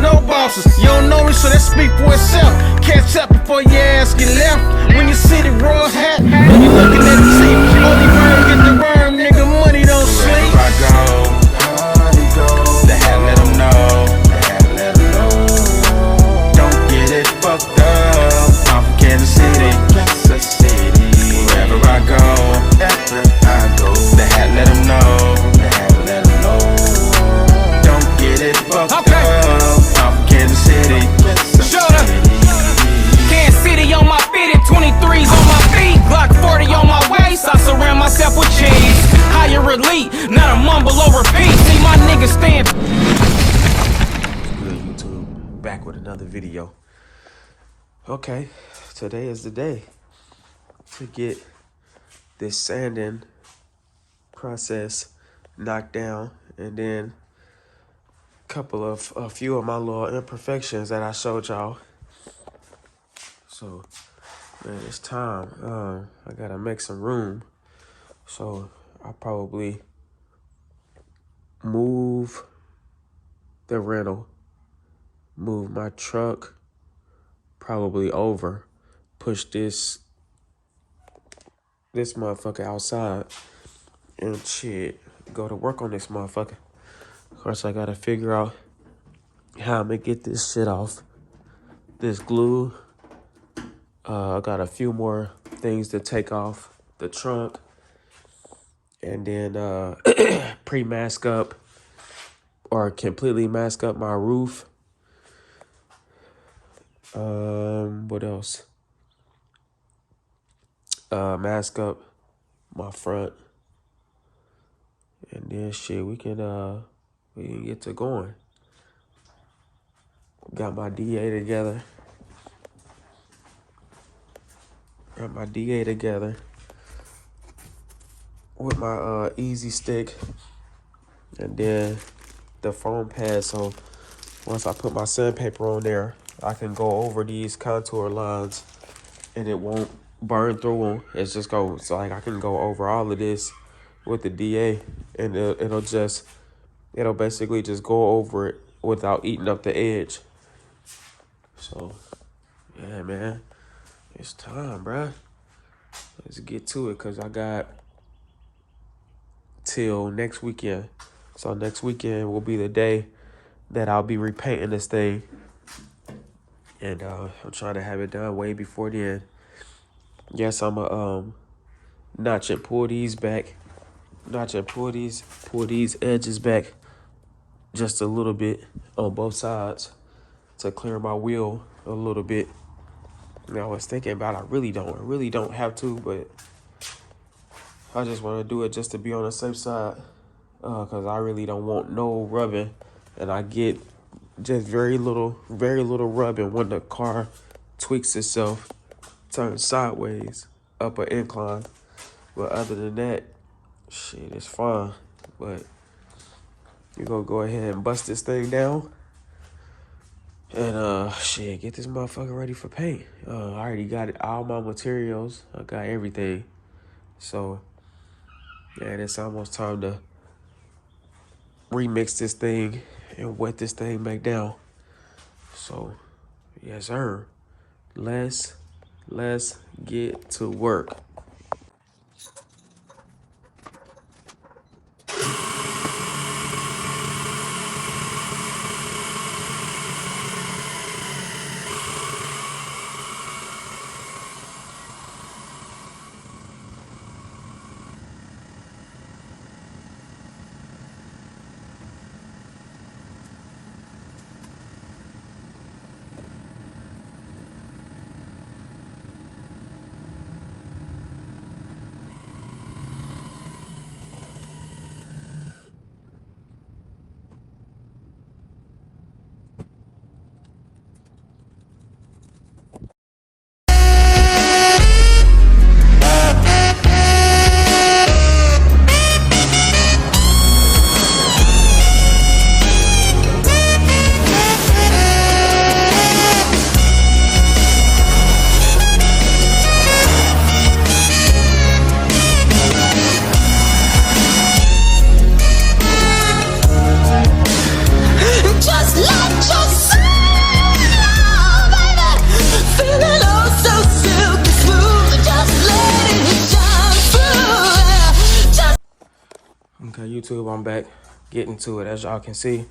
no bosses. You don't know me, so that speak for itself. Catch up before your ass get left. When you see the royal hat, when you looking at the team, only worm get the worm, nigga, money don't sleep. Wherever I go, the hat let them know. Don't get it fucked up. I'm from Kansas City. Wherever I go, the hat let them know. Don't get it fucked up. I'm from Kansas City. Kansas City on my fitted, 23s on my feet, Glock 40 on my waist. I surround myself with cheese. Higher elite, not a mumble or repeat. See my niggas stand. Good YouTube, back with another video. Okay, today is the day to get this sanding process knocked down, and then a few of my little imperfections that I showed y'all. So, man, it's time. I gotta make some room. So I'll probably move the rental, move my truck probably over, push this motherfucker outside, and shit, go to work on this motherfucker. Of course, I gotta figure out how I'm gonna get this shit off. This glue. I got a few more things to take off the trunk, and then pre-mask up or completely mask up my roof. What else? Mask up my front, and then shit, we can get to going. Got my DA together. With my easy stick, and then the foam pad. So once I put my sandpaper on there, I can go over these contour lines and it won't burn through them. It's just goes like I can go over all of this with the DA, and it'll basically just go over it without eating up the edge. So yeah, man, it's time, bruh. Let's get to it, cause I got till next weekend. So next weekend will be the day that I'll be repainting this thing. And I'm trying to have it done way before then. Yes, I'm a notch and pull these back. Pull these edges back just a little bit on both sides to clear my wheel a little bit. And I was thinking about I really don't have to, but I just want to do it just to be on the safe side, because I really don't want no rubbing, and I get just very little rubbing when the car tweaks itself, turns sideways up an incline. But other than that, shit, it's fine. But you're gonna go ahead and bust this thing down, and shit, get this motherfucker ready for paint. I already got all my materials. I got everything. So yeah, it's almost time to remix this thing and wet this thing back down. So yes, sir. Let's get to work. YouTube. I'm back getting to it, as y'all can see.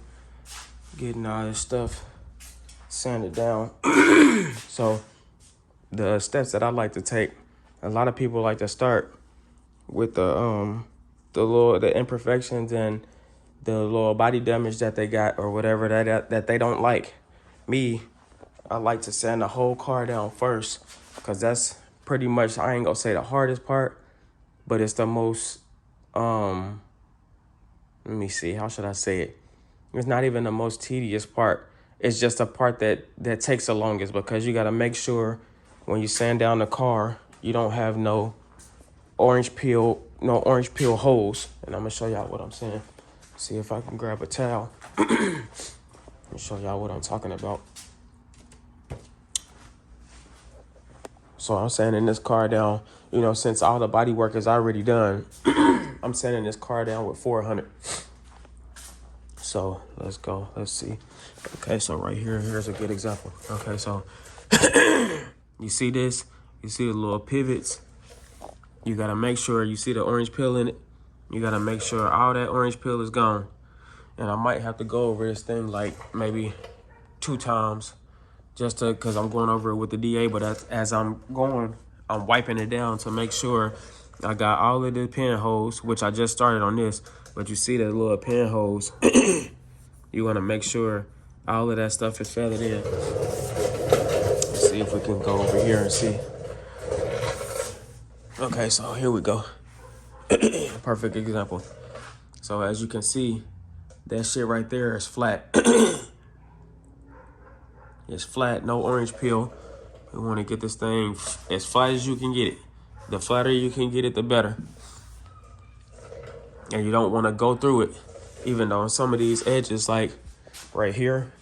Getting all this stuff sanded down. So the steps that I like to take, a lot of people like to start with the imperfections and the little body damage that they got or whatever that they don't like. Me, I like to sand the whole car down first, because that's pretty much, I ain't gonna say the hardest part, but it's the most, let me see, how should I say it? It's not even the most tedious part. It's just a part that takes the longest, because you gotta make sure when you sand down the car, you don't have no orange peel holes. And I'm gonna show y'all what I'm saying. See if I can grab a towel and show y'all what I'm talking about. So I'm sanding this car down, you know, since all the body work is already done, I'm sanding this car down with 400. So let's go, let's see. Okay, so right here, here's a good example. Okay, so you see this? You see the little pivots? You gotta make sure you see the orange peel in it. You gotta make sure all that orange peel is gone. And I might have to go over this thing like maybe 2 times, just to, cause I'm going over it with the DA, but as I'm going, I'm wiping it down to make sure I got all of the pinholes, which I just started on this, but you see the little pinholes. You wanna make sure all of that stuff is feathered in. Let's see if we can go over here and see. Okay, so here we go. Perfect example. So as you can see, that shit right there is flat. It's flat, no orange peel. We want to get this thing as flat as you can get it. The flatter you can get it, the better. And you don't want to go through it, even though on some of these edges, like right here,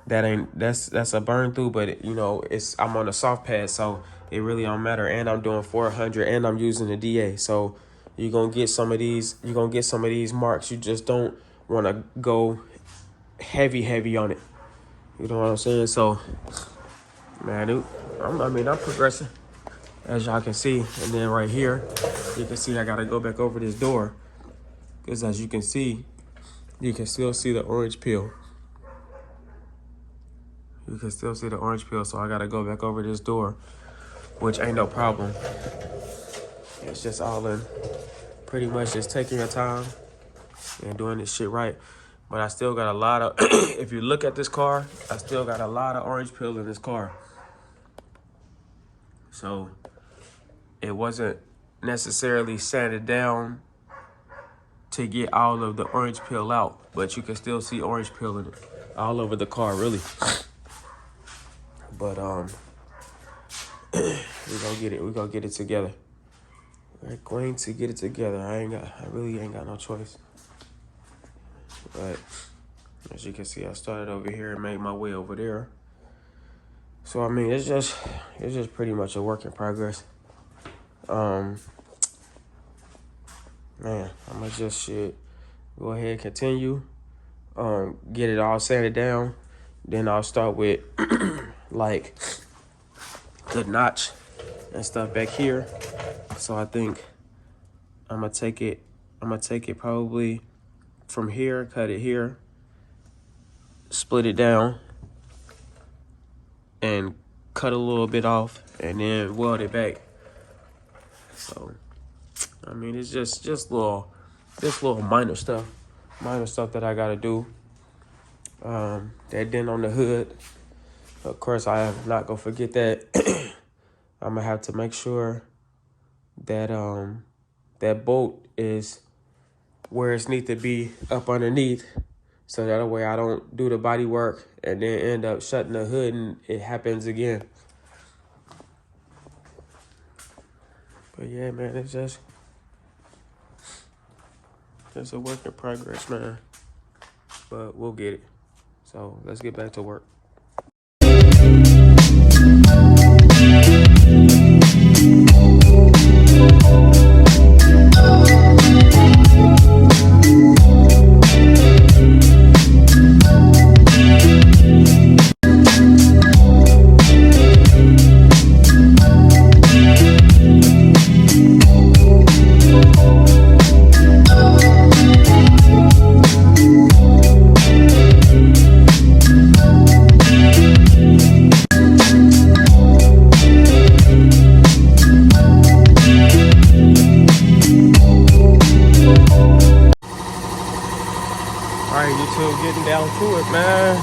that's a burn through, but you know, I'm on a soft pad, so it really don't matter. And I'm doing 400 and I'm using the DA. So you're gonna get some of these marks. You just don't want to go heavy on it. You know what I'm saying? So man, I'm progressing, as y'all can see. And then right here, you can see I gotta go back over this door, because as you can see, you can still see the orange peel. You can still see the orange peel, so I gotta go back over this door, which ain't no problem. It's just all in pretty much just taking your time and doing this shit right. But I still got a lot of, if you look at this car, I still got a lot of orange peel in this car. So it wasn't necessarily sanded down to get all of the orange peel out, but you can still see orange peel in it all over the car, really. But we're gonna get it. We're gonna get it together. We're going to get it together. I really ain't got no choice. But as you can see, I started over here and made my way over there. So I mean, it's just pretty much a work in progress. Man, I'ma just go ahead and continue. Get it all sanded down. Then I'll start with like the notch and stuff back here. So I think I'm gonna take it probably from here, cut it here, split it down, and cut a little bit off, and then weld it back. So I mean, it's just little minor stuff that I gotta do. That dent on the hood, of course, I am not gonna forget that. I'm gonna have to make sure that that bolt is where it's need to be up underneath, so that way I don't do the body work and then end up shutting the hood and it happens again. But yeah, man, it's just a work in progress, man. But we'll get it. So let's get back to work. it, man.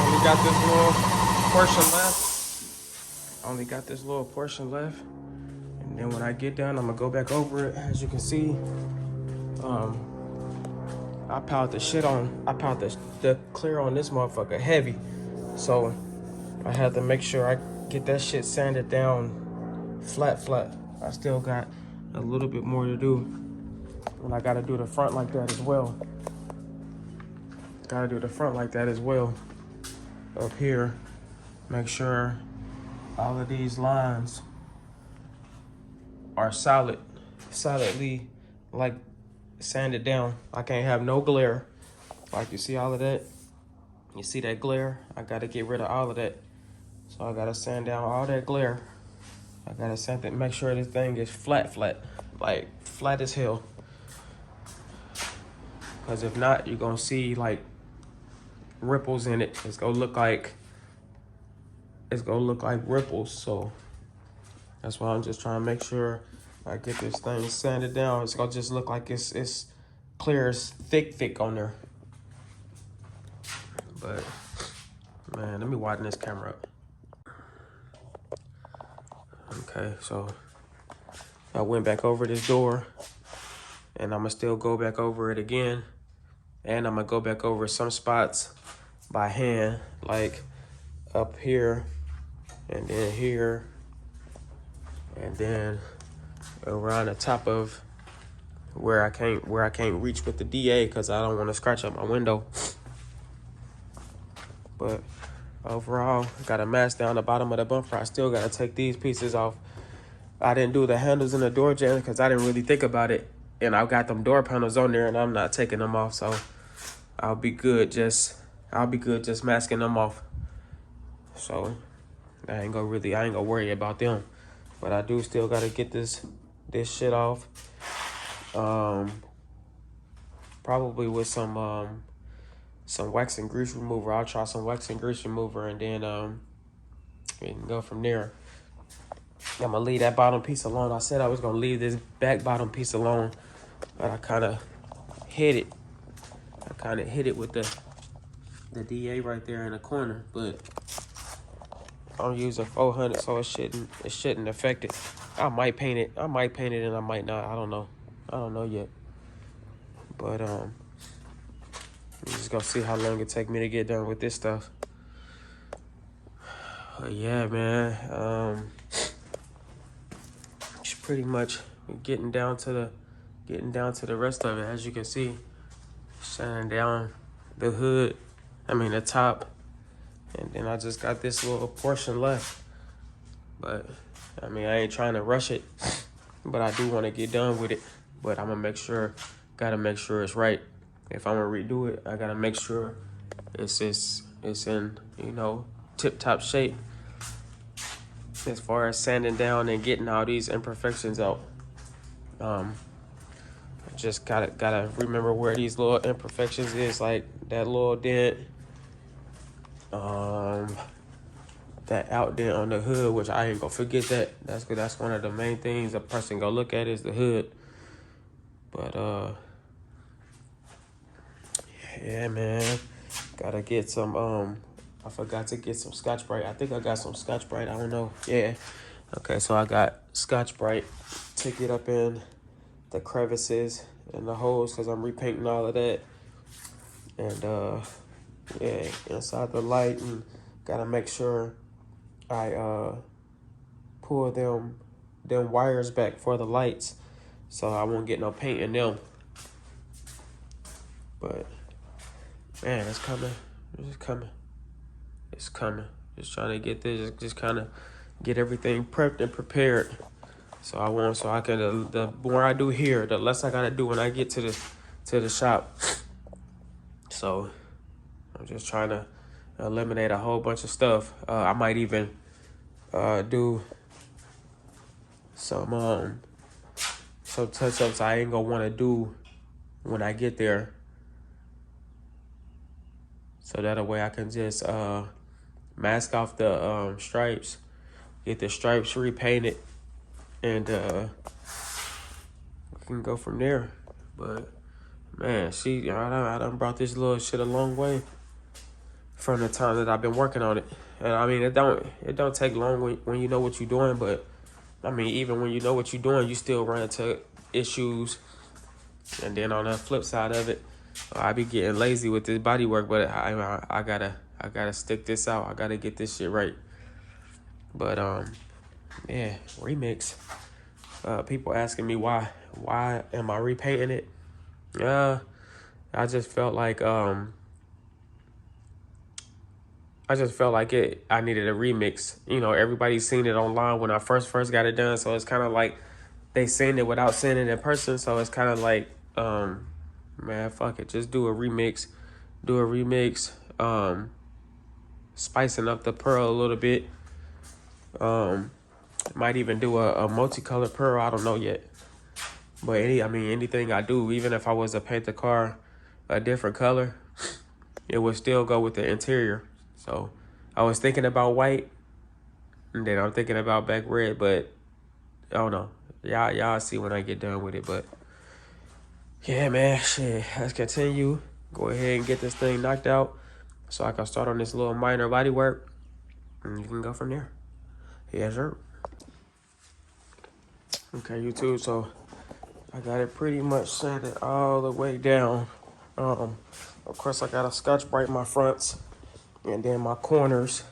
Only got this little portion left. And then when I get done, I'm gonna go back over it. As you can see, I piled the clear on this motherfucker heavy. So I had to make sure I get that shit sanded down flat. I still got a little bit more to do. And I gotta do the front like that as well. Up here, make sure all of these lines are solidly like sanded down. I can't have no glare. Like you see all of that? You see that glare? I gotta get rid of all of that. So I gotta sand down all that glare. I gotta sand it, make sure this thing is flat, like flat as hell. Cause if not, you're gonna see like ripples in it. It's gonna look like ripples. So that's why I'm just trying to make sure I get this thing sanded down. It's gonna just look like it's clear as thick on there. But man, let me widen this camera up. Okay, so I went back over this door, and I'm gonna still go back over it again, and I'm gonna go back over some spots by hand, like up here, and then here, and then around the top of where I can't reach with the DA because I don't want to scratch up my window. But overall, got a mask down the bottom of the bumper. I still gotta take these pieces off. I didn't do the handles and the door jambs because I didn't really think about it. And I got them door panels on there and I'm not taking them off. So I'll be good just masking them off. So I ain't gonna worry about them. But I do still gotta get this shit off. Probably with some wax and grease remover. I'll try some wax and grease remover and then we can go from there. I'm gonna leave that bottom piece alone. I said I was gonna leave this back bottom piece alone, but I kind of hit it. With the DA right there in the corner, but I'm using 400, so it shouldn't affect it. I might paint it and I might not. I don't know yet. But I'm just gonna see how long it take me to get done with this stuff. But yeah, man. Just pretty much getting down to the rest of it. As you can see, sanding down the hood. The top. And then I just got this little portion left. But I ain't trying to rush it, but I do want to get done with it. But I'm gonna gotta make sure it's right. If I'm gonna redo it, I gotta make sure it's in, tip-top shape as far as sanding down and getting all these imperfections out. Just gotta remember where these little imperfections is, like that little dent, that out dent on the hood, which I ain't gonna forget that. That's one of the main things a person gonna look at is the hood. But yeah, man, gotta get some. I forgot to get some Scotch-Brite. I think I got some Scotch-Brite. I don't know. Yeah. Okay, so I got Scotch-Brite to get up in the crevices and the holes because I'm repainting all of that. And yeah, inside the light, and gotta make sure I pull them wires back for the lights so I won't get no paint in them. But man, it's coming. Just trying to get this, just kind of get everything prepped and prepared. So I can, the more I do here, the less I gotta do when I get to the shop. So I'm just trying to eliminate a whole bunch of stuff. I might even do some touch-ups I ain't gonna want to do when I get there. So that way I can just mask off the stripes, get the stripes repainted, and we can go from there. But man, I done brought this little shit a long way from the time that I've been working on it. And I mean, it don't take long when you know what you're doing, but I mean, even when you know what you're doing, you still run into issues. And then on the flip side of it, I be getting lazy with this body work, but I gotta stick this out. I gotta get this shit right. But yeah, remix. People asking me why am I repainting it? I just felt like I needed a remix. You know, everybody's seen it online when I first got it done, so it's kind of like they seen it without seeing it in person. So it's kind of like, man, fuck it, just do a remix. Spicing up the pearl a little bit. Might even do a multicolored pearl. I don't know yet. But anything I do, even if I was to paint the car a different color, it would still go with the interior. So I was thinking about white, and then I'm thinking about back red, but I don't know. Y'all see when I get done with it. But yeah, man, shit, let's continue. Go ahead and get this thing knocked out so I can start on this little minor body work, and you can go from there. Yeah, sure. Okay, YouTube, so I got it pretty much sanded all the way down. Of course, I got a Scotch-Brite in my fronts and then my corners,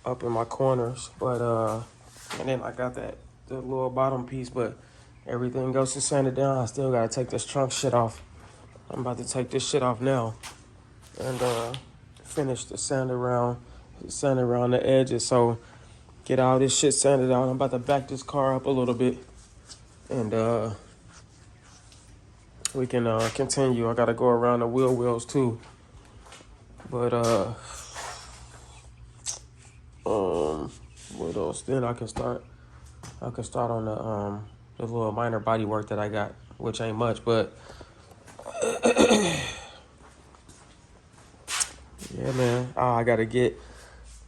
up in my corners. But, and then I got the little bottom piece, but everything else is sanded down. I still got to take this trunk shit off. I'm about to take this shit off now and finish the sand around the edges. So get all this shit sanded out. I'm about to back this car up a little bit, and we can continue. I gotta go around the wheels too. But what else? Then I can start on the little minor body work that I got, which ain't much, but yeah, man. I gotta get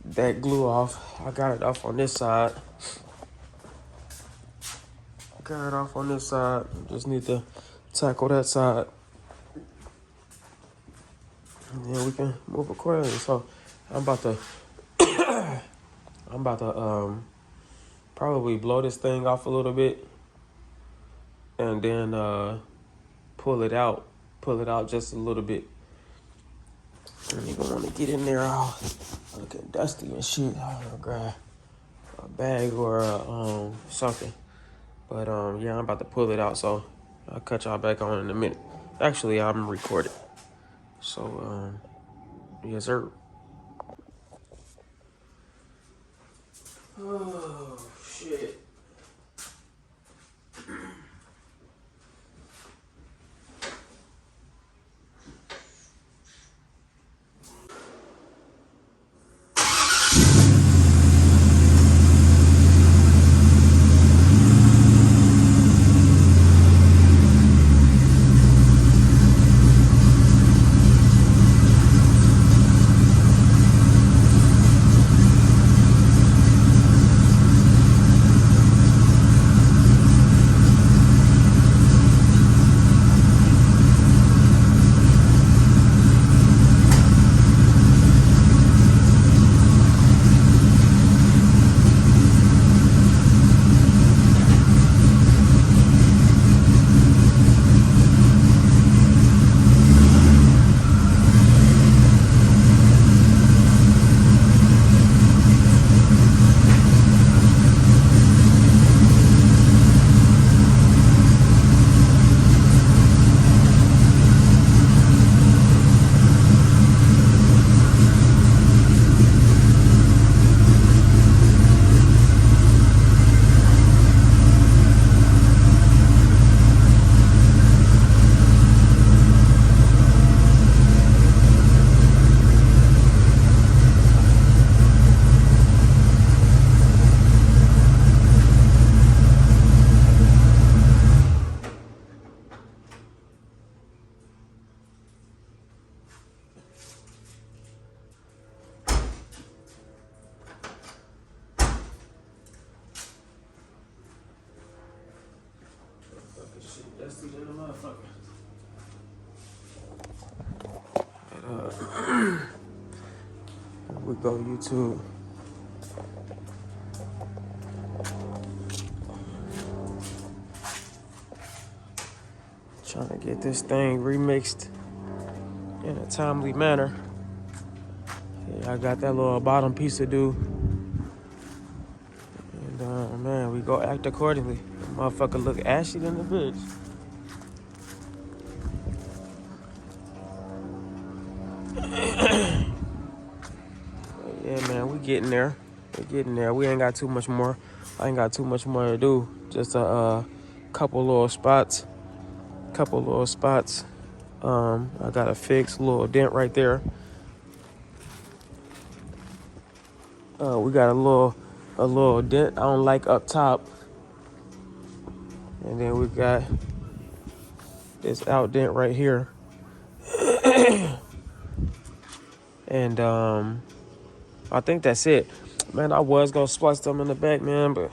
that glue off. I got it off on this side. Just need to tackle that side, and then we can move accordingly. So I'm about to probably blow this thing off a little bit, and then pull it out just a little bit. I don't even want to get in there all looking dusty and shit. I don't know, grab a bag or something. But yeah, I'm about to pull it out, so I'll cut y'all back on in a minute. Actually, I'm recording. So yes, sir. Oh shit. We go YouTube. Trying to get this thing remixed in a timely manner. Yeah, I got that little bottom piece to do. And man, we go act accordingly. Motherfucker look ashy than the bitch. Yeah, man, we getting there. We getting there. We ain't got too much more. I ain't got too much more to do. Just a couple little spots. I got to fix a little dent right there. We got a little dent I don't like up top. And then we got this out dent right here. And I think that's it. Man, I was gonna splice them in the back, man, but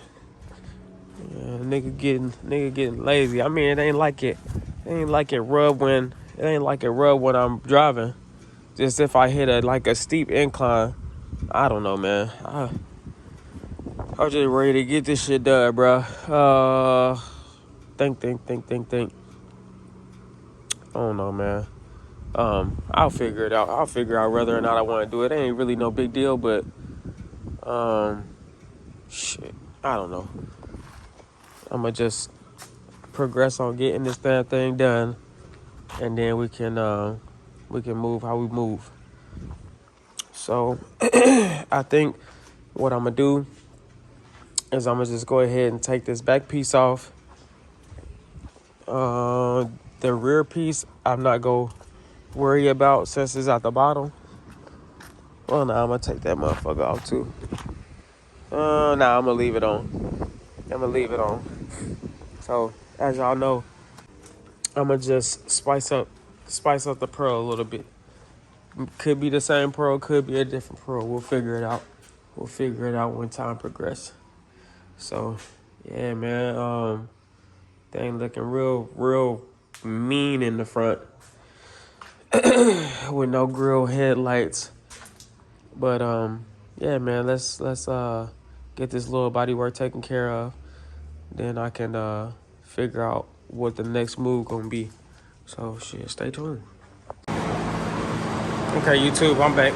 yeah, nigga getting lazy. I mean, it ain't like it rub when I'm driving. Just if I hit a steep incline, I don't know, man. I'm just ready to get this shit done, bro. Think. I don't know, man. I'll figure it out. I'll figure out whether or not I want to do it. It ain't really no big deal, but shit, I don't know. I'ma just progress on getting this damn thing done, and then we can move how we move. So I think what I'm gonna do is I'm gonna just go ahead and take this back piece off. The rear piece I'm not gonna worry about since it's at the bottom. Well, now I'm gonna take that motherfucker off too. I'm gonna leave it on. So as y'all know, I'm gonna just spice up the pearl a little bit. Could be the same pearl, could be a different pearl. We'll figure it out. When time progresses. So yeah, man. Thing looking real mean in the front with no grill headlights. But yeah, man. Let's get this little body work taken care of. Then I can figure out what the next move gonna be. So shit, stay tuned. Okay, YouTube, I'm back.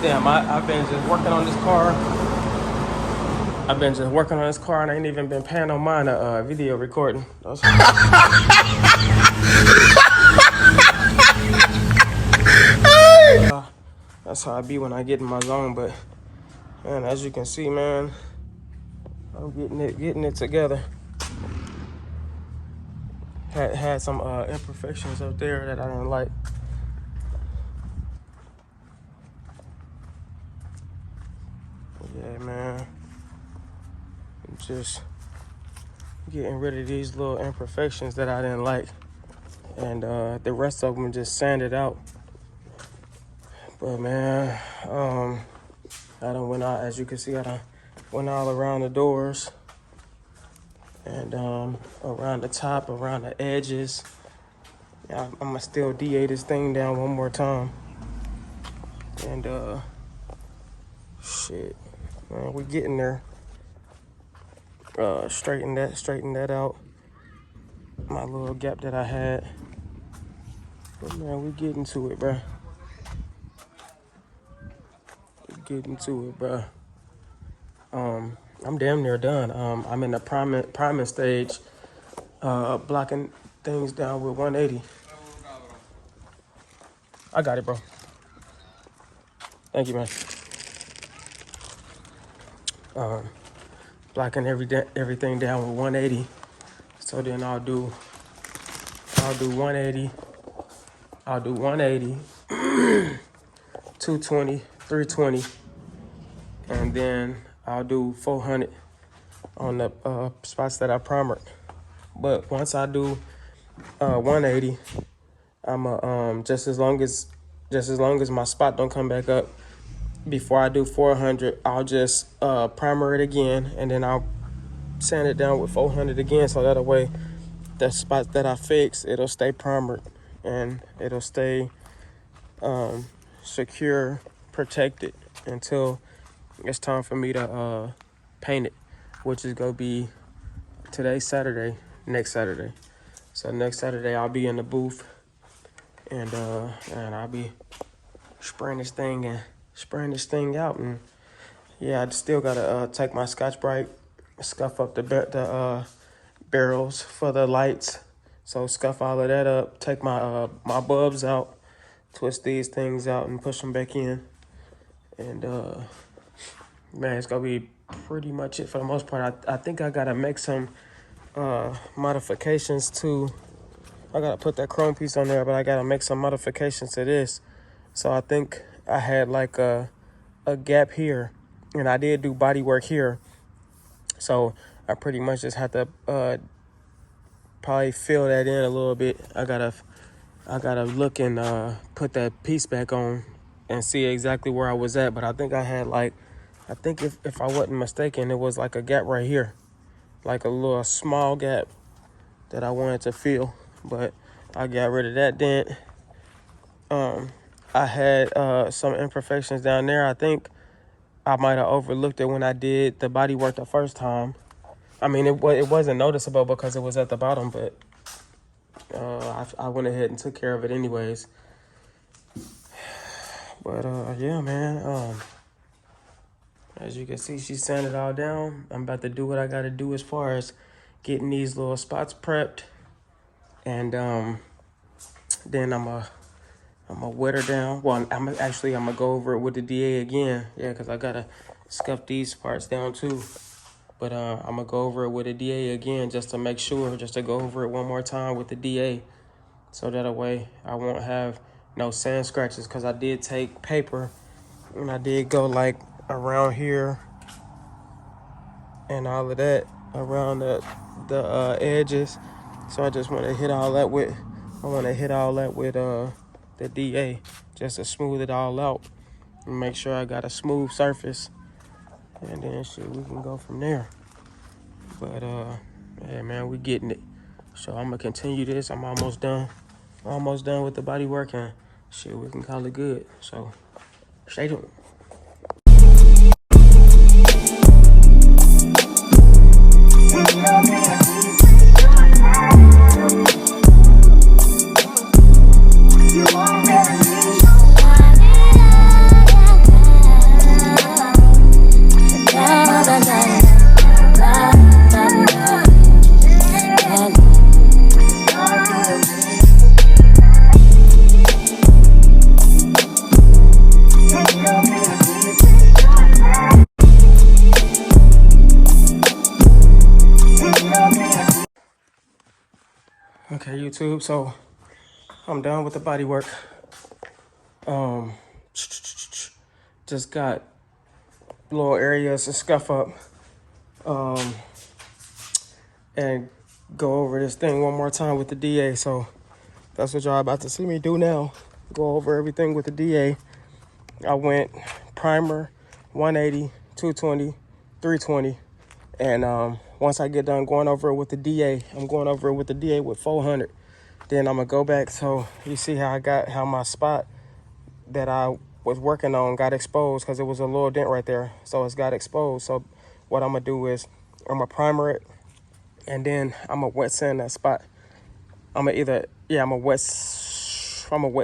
Damn, I've been just working on this car. And I ain't even been paying no mind to video recording. That's how I be when I get in my zone. But man, as you can see, man, I'm getting it together. Had some imperfections up there that I didn't like. Yeah, man. Just getting rid of these little imperfections that I didn't like. And the rest of them just sanded out. But man, I done went out, as you can see, I done went all around the doors. And around the top, around the edges. Yeah, I'm gonna still DA this thing down one more time. And shit, man, we getting there. Straighten that out. My little gap that I had. But man, we getting to it, bruh. I'm damn near done. I'm in the priming stage, blocking things down with 180. I got it, bro. Thank you, man. Blocking everything down with 180. So then I'll do 180. I'll do 180, 220, 320, and then I'll do 400 on the spots that I primered. But once I do 180, I'm just as long as my spot don't come back up before I do 400, I'll just primer it again, and then I'll sand it down with 400 again, so that way the spots that I fix, it'll stay primered and it'll stay secure, protected until it's time for me to paint it, which is gonna be today's Saturday, next Saturday. So next Saturday I'll be in the booth and I'll be spraying this thing out. And yeah, I still gotta take my Scotch-Brite, scuff up the barrels for the lights. So scuff all of that up, take my my bulbs out, twist these things out and push them back in. And man, it's gonna be pretty much it for the most part. I think I gotta make some modifications to, I gotta put that chrome piece on there, but I gotta make some modifications to this. So I think I had like a gap here, and I did do body work here. So I pretty much just have to probably fill that in a little bit. I gotta look and put that piece back on and see exactly where I was at. But I think I had like, I think if I wasn't mistaken, it was like a gap right here, like a little small gap that I wanted to fill. But I got rid of that dent. I had some imperfections down there. I think I might have overlooked it when I did the body work the first time. I mean, it wasn't noticeable because it was at the bottom, but I went ahead and took care of it anyways. But yeah, man. As you can see, she sanded it all down. I'm about to do what I got to do as far as getting these little spots prepped, and then I'm gonna wet her down. Well, I'm gonna go over it with the DA again. Yeah, because I gotta scuff these parts down too. But I'm gonna go over it with the DA again just to make sure, just to go over it one more time with the DA, so that way I won't have no sand scratches. Because I did take paper and I did go like around here and all of that around the edges. So I just want to hit all that with, the DA just to smooth it all out and make sure I got a smooth surface, and then shit, we can go from there. But yeah, man, we getting it. So I'm gonna continue this. I'm almost done with the body work, and shit, we can call it good. So stay tuned. Okay, YouTube, so I'm done with the body work. Just got little areas to scuff up, and go over this thing one more time with the DA. So that's what y'all about to see me do now. Go over everything with the DA. I went primer, 180, 220, 320. And once I get done going over it with the DA, I'm going over it with the DA with 400. Then I'm gonna go back. So you see how my spot that I was working on got exposed because it was a little dent right there. So it's got exposed. So what I'm gonna do is I'm gonna primer it, and then I'm gonna wet sand that spot. I'm gonna wet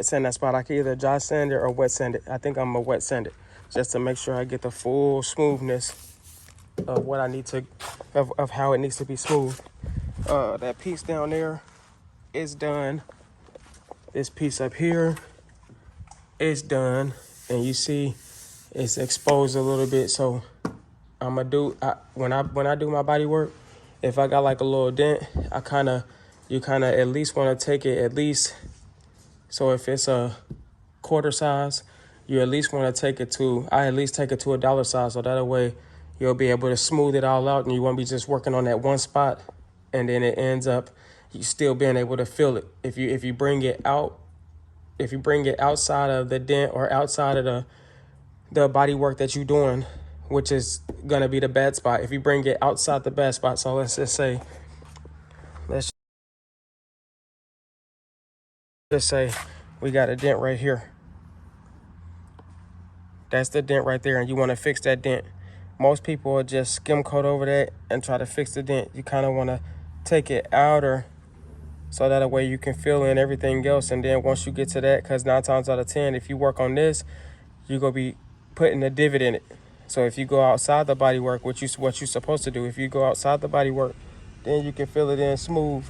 sand that spot. I can either dry sand it or wet sand it. I think I'm gonna wet sand it just to make sure I get the full smoothness of what I need to, of how it needs to be smooth. That piece down there is done. This piece up here is done, and you see it's exposed a little bit. So I'm gonna do, when I do my body work, if I got like a little dent, you kind of at least want to take it at least. So if it's a quarter size, you at least want to take it to, I at least take it to a dollar size, so that way you'll be able to smooth it all out, and you won't be just working on that one spot, and then it ends up you still being able to feel it. If you bring it out, if you bring it outside of the dent or outside of the body work that you're doing, which is gonna be the bad spot. If you bring it outside the bad spot, so let's just say we got a dent right here. That's the dent right there, and you want to fix that dent. Most people will just skim coat over that and try to fix the dent. You kind of want to take it outer so that way you can fill in everything else. And then once you get to that, because 9 times out of 10, if you work on this, you're going to be putting a divot in it. So if you go outside the body work, what you're supposed to do, if you go outside the body work, then you can fill it in smooth.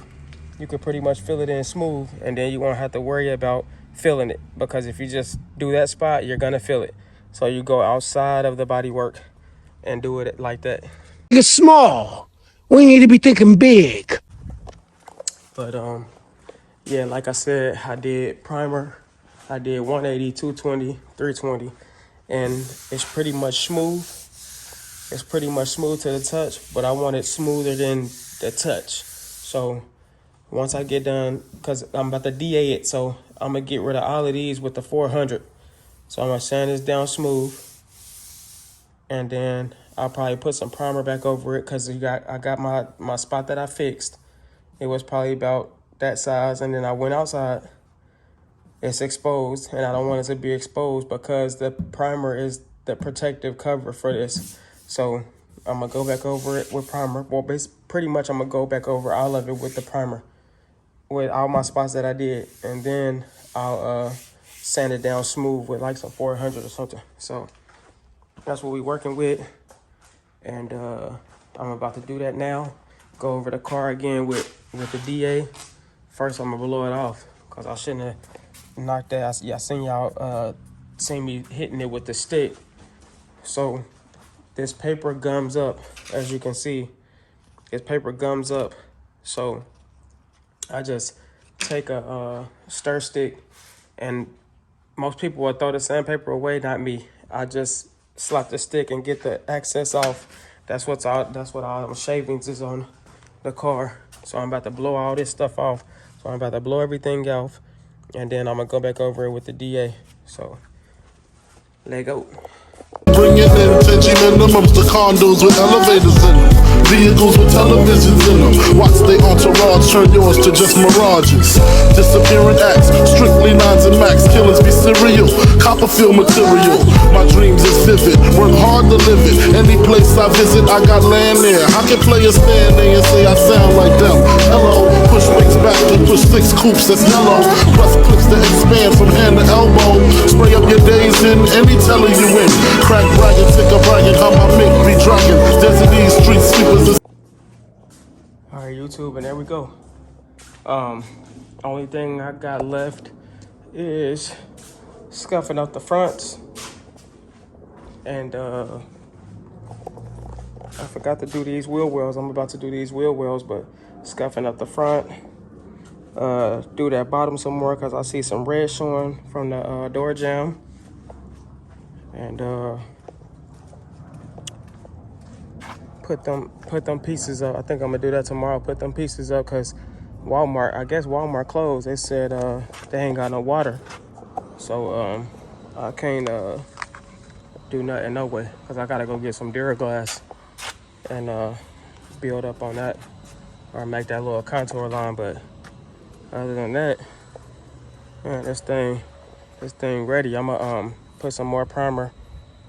You can pretty much fill it in smooth, and then you won't have to worry about filling it, because if you just do that spot, you're going to fill it. So you go outside of the body work and do it like that. It's small. We need to be thinking big. But yeah, like I said, I did primer. I did 180, 220, 320, and it's pretty much smooth. It's pretty much smooth to the touch, but I want it smoother than the touch. So once I get done, because I'm about to DA it, so I'm going to get rid of all of these with the 400. So I'm going to sand this down smooth, and then I'll probably put some primer back over it, because I got my spot that I fixed. It was probably about that size, and then I went outside. It's exposed, and I don't want it to be exposed because the primer is the protective cover for this. So I'm going to go back over it with primer. Well, pretty much I'm going to go back over all of it with the primer, with all my spots that I did, and then I'll sand it down smooth with like some 400 or something. So that's what we're working with, and I'm about to do that now. Go over the car again with the DA. First, I'm gonna blow it off, because I shouldn't have knocked that. I seen y'all seen me hitting it with the stick. So this paper gums up, as you can see. This paper gums up. So I just take a stir stick, and most people will throw the sandpaper away, not me. I just slap the stick and get the excess off. That's what all them shavings is on the car. So I'm about to blow all this stuff off. So I'm about to blow everything off, and then I'm gonna go back over it with the DA. So let go. Bringing in 10G minimums to condos with elevators in them. Vehicles with televisions in them. Watch they entourage turn yours to just mirages. Disappearing acts, strictly 9s and max. Killers be serial, Copperfield material. My dreams is vivid, work hard to live it. Any place I visit, I got land there. How can players stand there and say I sound like them? Hello, push wings back to push 6 coops, that's yellow. Plus clips that expand from hand to elbow. Spray up your days in any teller you in. Crack bragging, tick a bragging, how my mic be dragging. Desert these street sweepers. All right, YouTube, and there we go. Only thing I got left is scuffing up the fronts, and I forgot to do these wheel wells. I'm about to do these wheel wells, but scuffing up the front, do that bottom some more, because I see some red showing from the door jamb, and put them pieces up. I think I'm gonna do that tomorrow. Put them pieces up, because Walmart, I guess Walmart closed. They said they ain't got no water, so I can't do nothing no way, because I gotta go get some Duraglass and build up on that, or make that little contour line. But other than that, man, this thing ready. I'm gonna put some more primer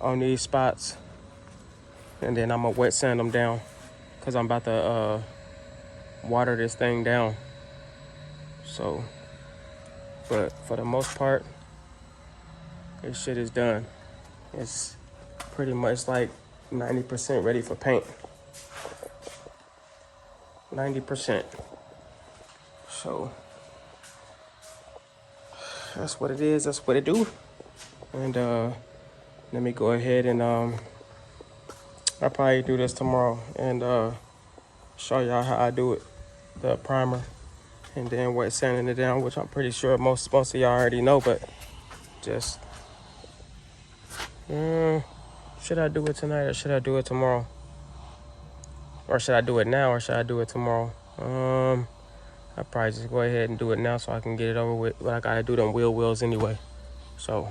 on these spots, and then I'm gonna wet sand them down, because I'm about to water this thing down. So, but for the most part, this shit is done. It's pretty much like 90% ready for paint. 90%. So that's what it is. That's what it do. And let me go ahead and I'll probably do this tomorrow and show y'all how I do it. The primer, and then wet sanding it down, which I'm pretty sure most of y'all already know, but just should I do it tonight or should I do it tomorrow? Or should I do it now or should I do it tomorrow? I'll probably just go ahead and do it now so I can get it over with. But I gotta do them wheel wells anyway. So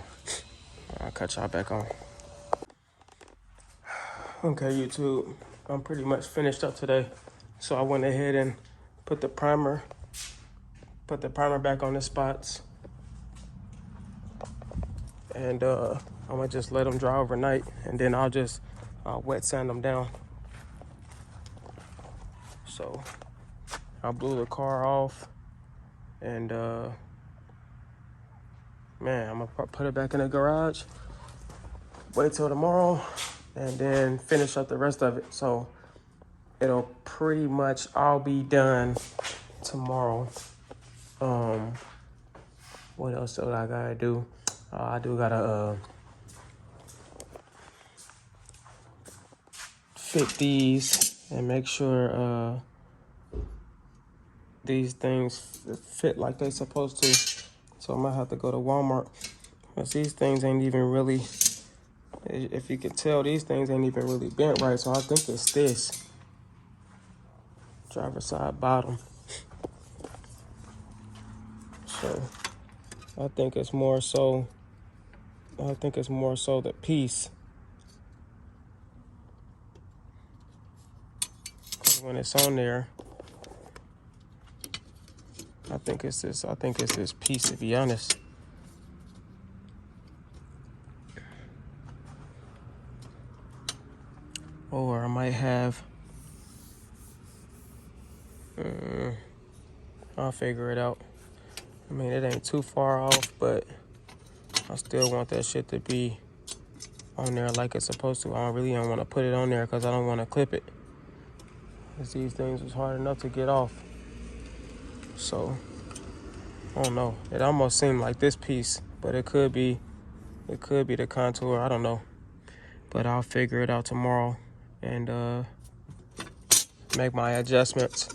I'll cut y'all back on. Okay, YouTube, I'm pretty much finished up today. So I went ahead and put the primer back on the spots. and I'm gonna just let them dry overnight, and then I'll just wet sand them down. So I blew the car off, and man, I'm gonna put it back in the garage, wait till tomorrow, and then finish up the rest of it. So it'll pretty much all be done tomorrow. What else do I gotta do? I do gotta fit these and make sure these things fit like they supposed to. So I might have to go to Walmart, because these things ain't even really, if you can tell, these things ain't even really bent right. So I think it's this driver side bottom. So I think it's more so the piece. When it's on there, I think it's this piece, to be honest. Or I might have, I'll figure it out. I mean, it ain't too far off, but I still want that shit to be on there like it's supposed to. I really don't want to put it on there because I don't want to clip it. Because these things was hard enough to get off. So, I don't know. It almost seemed like this piece, but it could be the contour. I don't know. But I'll figure it out tomorrow and make my adjustments.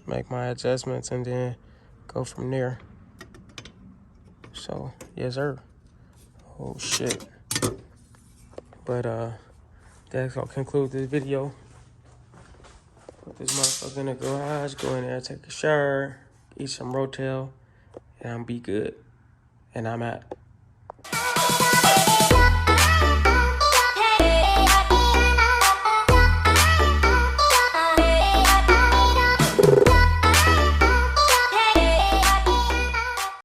Make my adjustments and then go from there. So, yes sir. Oh shit. But that's gonna conclude this video. Put this motherfucker in the garage, go in there, take a shower, eat some Rotel, and I'm be good. And I'm out.